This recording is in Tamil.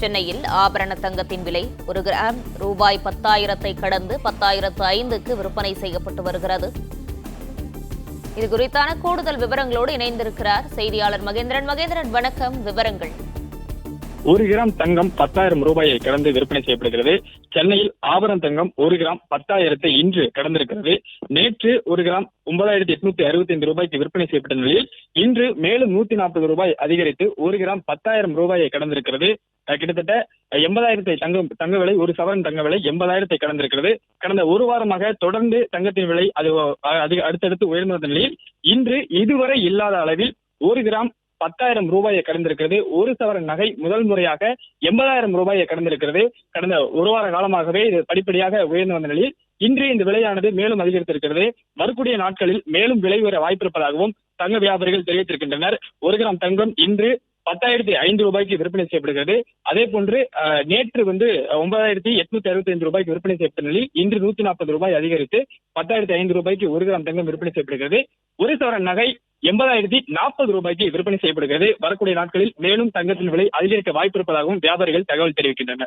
சென்னையில் ஆபரண தங்கத்தின் விலை ஒரு கிராம் ரூபாய் 10,000 கடந்து 10,005க்கு விற்பனை செய்யப்பட்டு வருகிறது. இது குறித்தான கூடுதல் விவரங்களோடு இணைந்திருக்கிறார் செய்தியாளர் மகேந்திரன். மகேந்திரன், வணக்கம். விவரங்கள். ஒரு கிராம் தங்கம் 10,000 ரூபாயை கடந்து விற்பனை செய்யப்படுகிறது. சென்னையில் ஆபரண தங்கம் ஒரு கிராம் 10,000 இன்று கடந்திருக்கிறது. நேற்று ஒரு கிராம் 9,865 ரூபாய்க்கு விற்பனை செய்யப்பட்ட நிலையில் இன்று மேலும் 140 ரூபாய் அதிகரித்து ஒரு கிராம் 10,000 ரூபாயை கடந்திருக்கிறது. கிட்டத்தட்ட 80,000 தங்க விலை, ஒரு சவரன் தங்க விலை 80,000 கடந்திருக்கிறது. கடந்த ஒரு வாரமாக தொடர்ந்து தங்கத்தின் விலை அடுத்தடுத்து உயர்ந்து வந்த நிலையில் இன்று இதுவரை இல்லாத அளவில் ஒரு கிராம் 10,000 ரூபாயை கடந்திருக்கிறது. ஒரு சவரன் நகை முதல் முறையாக 80,000 ரூபாயை கடந்திருக்கிறது. கடந்த ஒரு வார காலமாகவே இது படிப்படியாக உயர்ந்து வந்த நிலையில் இன்று இந்த விலையானது மேலும் அதிகரித்திருக்கிறது. வரக்கூடிய நாட்களில் மேலும் விலை உயர வாய்ப்பிருப்பதாகவும் தங்க வியாபாரிகள் தெரிவித்திருக்கின்றனர். ஒரு கிராம் தங்கம் இன்று 10,005 ரூபாய்க்கு விற்பனை செய்யப்படுகிறது. அதே போன்று நேற்று 9,865 ரூபாய்க்கு விற்பனை செய்யப்பட்ட நிலையில் இன்று 140 ரூபாய் அதிகரித்து 10,005 ரூபாய்க்கு ஒரு கிராம் தங்கம் விற்பனை செய்யப்படுகிறது. ஒரு சவரன் நகை 80,040 ரூபாய்க்கு விற்பனை செய்யப்படுகிறது. வரக்கூடிய நாட்களில் மேலும் தங்கத்தின் விலை அதிகரிக்க வாய்ப்பிருப்பதாகவும் வியாபாரிகள் தகவல் தெரிவிக்கின்றனர்.